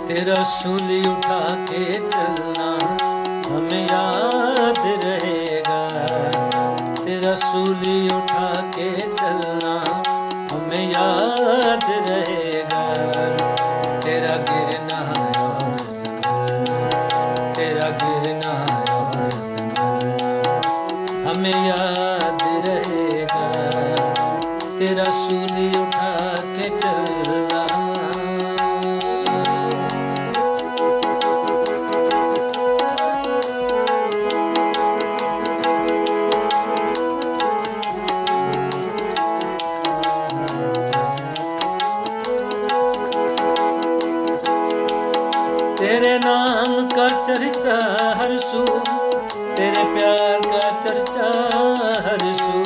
तेरा सूली उठा के चलना हमें याद रहेगा। तेरा सूली उठा के चलना हमें याद रहेगा। तेरा गिरना और संभलना, तेरा गिरना और संभलना हमें याद रहेगा। तेरा सूली उठा के चलना। तेरे नाम का चर्चा हर सू, तेरे प्यार का चर्चा हर सू।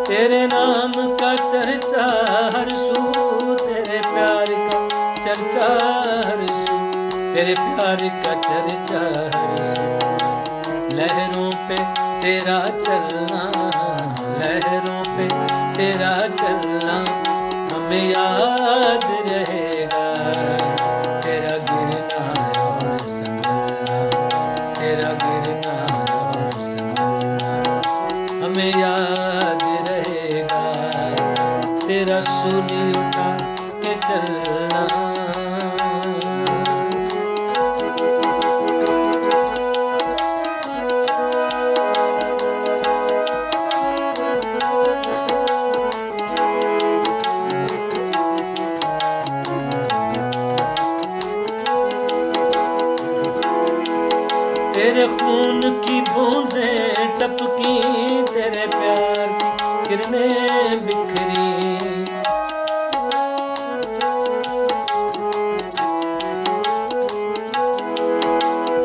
तेरे नाम का चर्चा हर सू, तेरे प्यार का चर्चा हर सू, तेरे प्यार का चर्चा हर सू। लहरों पे तेरा चलना, लहरों पे तेरा चलना हमें याद रहेगा। तेरा गिरना और संभलना, तेरा गिरना और संभलना हमें याद रहेगा। तेरा सूली उठा के चलना। तेरे खून की बूंदें टपकी, तेरे प्यार की किरणें बिखरी।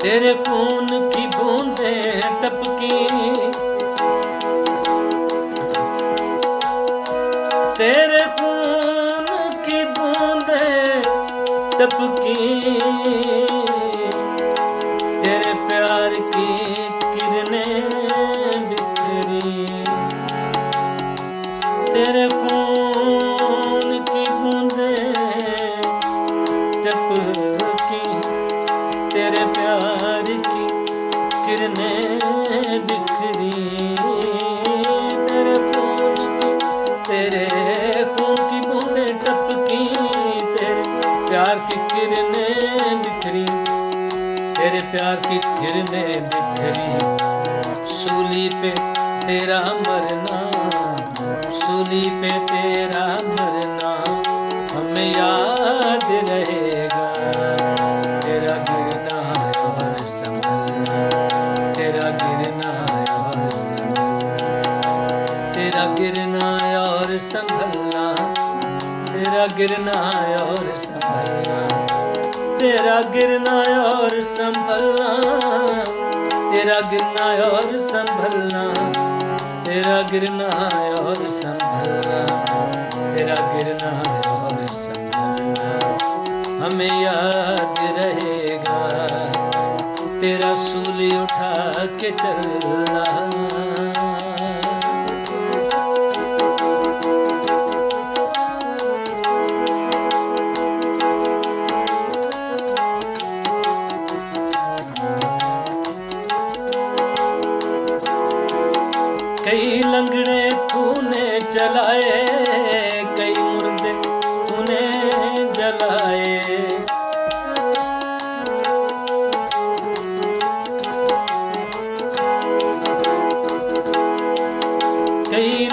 तेरे खून की बूंदें टपकी, तेरे खून की बूंदें टपकी। तेरे प्यार की किरणें बिखरी। तेरे खून की बूंदें टपकी, तेरे प्यार की किरणें बिखरी। तेरे खून की बूंदें टपकी, तेरे प्यार की किरणें बिखरी। तेरे प्यार की किरणें बिखरी। सूली पे तेरा मरना, सूली पे तेरा मरना हमें याद रहेगा। तेरा गिरना और संभलना, तेरा गिरना और संभलना, तेरा गिरना और संभलना, तेरा गिरना और संभलना, तेरा गिरना और संभलना, तेरा गिरना और संभलना, तेरा गिरना और संभलना, तेरा गिरना और संभलना हमें याद रहेगा। तेरा सूली उठा के चलना। कई लंगड़े तूने चलाए, कई मुर्दे तूने जलाए। कई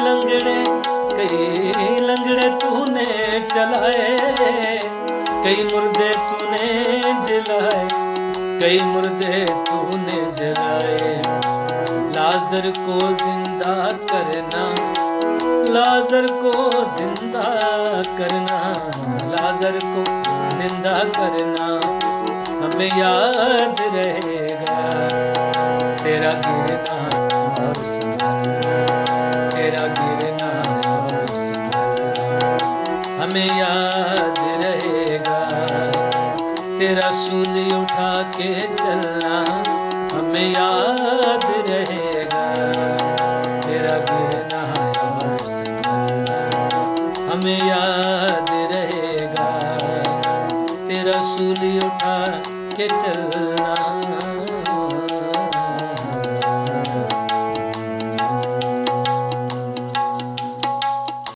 लंगड़े तूने चलाए, कई मुर्दे तूने जलाए, कई मुर्दे तूने जलाए। लाजर को जिंदा करना, लाजर को जिंदा करना, लाजर को जिंदा करना हमें याद रहेगा। तेरा गिरना और संभलना, तेरा गिरना और संभलना हमें याद रहेगा। तेरा सूली उठा के चलना हमें याद रहेगा। तेरा गिरना और संभलना हमें याद रहेगा। तेरा सूली उठा के चलना